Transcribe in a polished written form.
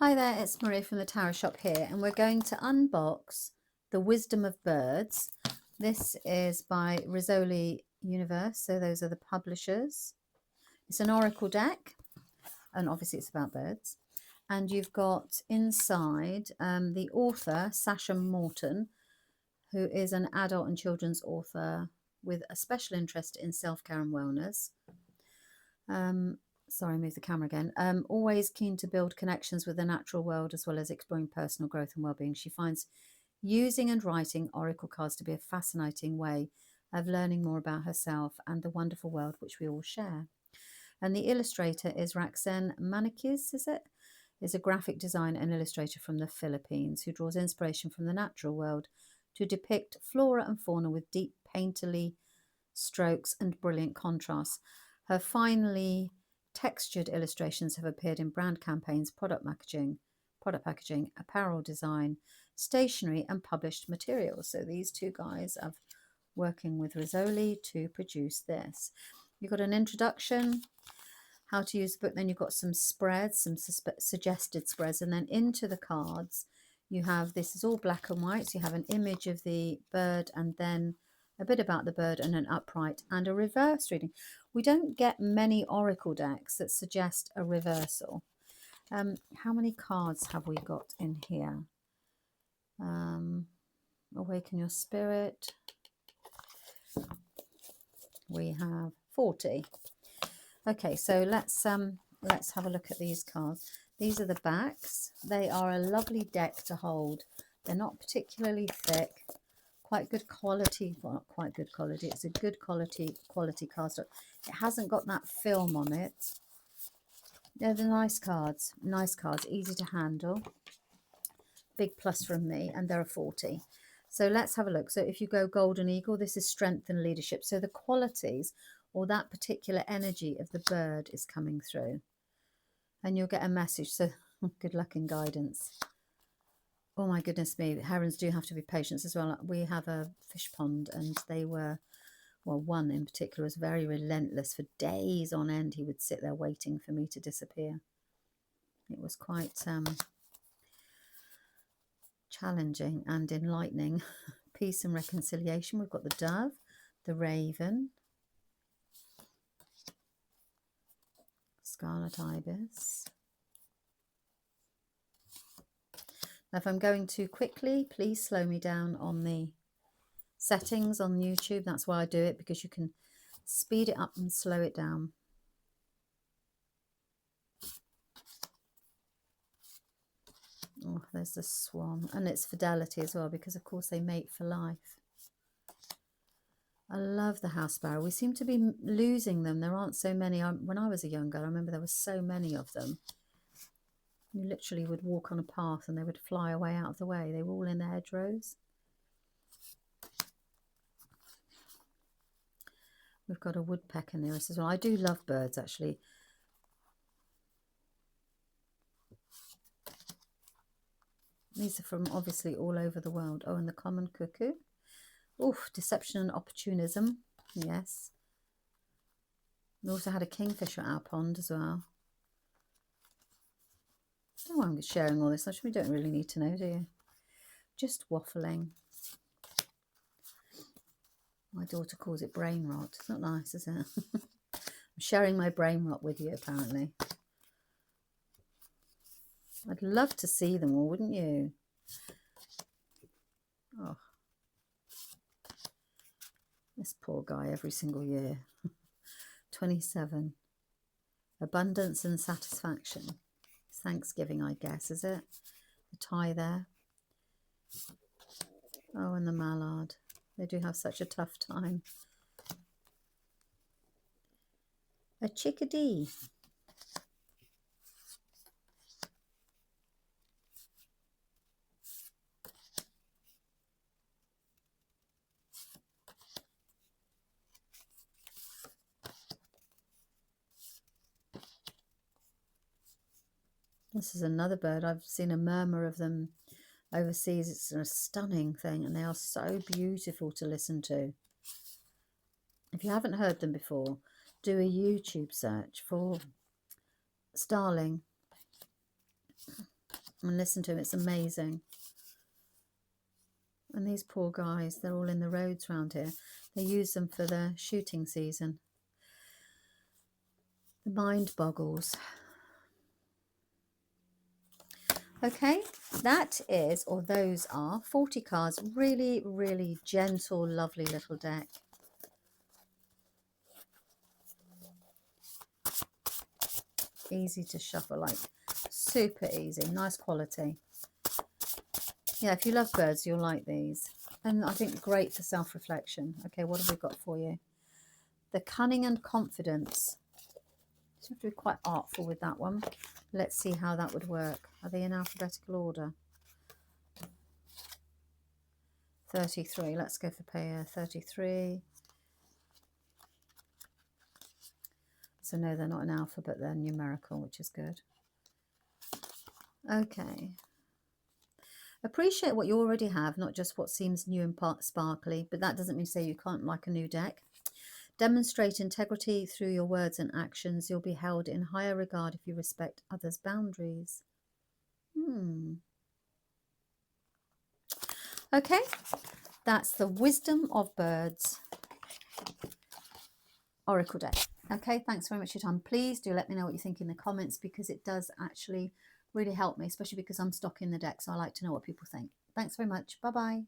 Hi there, it's Marie from the Tarot Shop here, and we're going to unbox The Wisdom of Birds. This is by Rizzoli Universe, so those are the publishers. It's an oracle deck, and obviously it's about birds. And you've got inside the author, Sasha Morton, who is an adult and children's author with a special interest in self-care and wellness. Sorry, move the camera again. Always keen to build connections with the natural world as well as exploring personal growth and well-being. She finds using and writing oracle cards to be a fascinating way of learning more about herself and the wonderful world which we all share. And the illustrator is Roxanne Maniquez, is a graphic designer and illustrator from the Philippines who draws inspiration from the natural world to depict flora and fauna with deep painterly strokes and brilliant contrasts. Her finely textured illustrations have appeared in brand campaigns, product packaging, apparel design, stationery, and published materials. So these two guys are working with Rizzoli to produce this. You've got an introduction, how to use the book, then you've got some spreads, some suggested spreads, and then into the cards you have, this is all black and white, so you have an image of the bird and then a bit about the bird and an upright and a reverse reading. We don't get many oracle decks that suggest a reversal. How many cards have we got in here? Awaken your spirit. We have 40. Okay, so let's have a look at these cards. These are the backs. They are a lovely deck to hold. They're not particularly thick. Quite good quality, well, not quite good quality, it's a good quality cardstock. It hasn't got that film on it. They're the nice cards, easy to handle. Big plus from me, and there are 40. So let's have a look. So if you go Golden Eagle, this is strength and leadership. So the qualities or that particular energy of the bird is coming through. And you'll get a message. So good luck and guidance. Oh my goodness me, herons do have to be patient as well. We have a fish pond and they were, well, one in particular was very relentless. For days on end, he would sit there waiting for me to disappear. It was quite challenging and enlightening. Peace and reconciliation. We've got the dove, the raven, scarlet ibis. Now, if I'm going too quickly, please slow me down on the settings on YouTube. That's why I do it, because you can speed it up and slow it down. Oh, there's the swan, and it's fidelity as well, because of course they mate for life. I love the house sparrow. We seem to be losing them. There aren't so many. When I was a young girl, I remember there were so many of them. You literally would walk on a path and they would fly away out of the way. They were all in the hedgerows. We've got a woodpecker near us as well. I do love birds, actually. These are from obviously all over the world. Oh, and the common cuckoo. Oof, deception and opportunism. Yes. We also had a kingfisher at our pond as well. I don't know why I'm sharing all this. We don't really need to know, do you? Just waffling. My daughter calls it brain rot. It's not nice, is it? I'm sharing my brain rot with you, apparently. I'd love to see them all, wouldn't you? Oh, this poor guy every single year. 27. Abundance and satisfaction. It's Thanksgiving, I guess, is it? The tie there. Oh, and the mallard. They do have such a tough time. A chickadee. This is another bird. I've seen a murmur of them overseas. It's a stunning thing, and they are so beautiful to listen to. If you haven't heard them before, do a YouTube search for starling. and listen to them. It's amazing. And these poor guys, they're all in the roads around here. They use them for the shooting season. The mind boggles. Okay, that is, or those are 40 cards. Really, really gentle, lovely little deck. Easy to shuffle, like super easy, nice quality. Yeah, if you love birds, you'll like these. And I think great for self-reflection. Okay, what have we got for you? The cunning and confidence. You have to be quite artful with that one. Let's see how that would work. Are they in alphabetical order? 33. Let's go for pair 33. So no, they're not in alphabet, they're numerical, which is good. Okay. Appreciate what you already have, not just what seems new and sparkly, but that doesn't mean to say you can't like a new deck. Demonstrate integrity through your words and actions. You'll be held in higher regard if you respect others' boundaries. Okay, that's the Wisdom of Birds Oracle deck. Okay, thanks very much for your time. Please do let me know what you think in the comments, because it does actually really help me, especially because I'm stocking the deck, so I like to know what people think. Thanks very much. Bye-bye.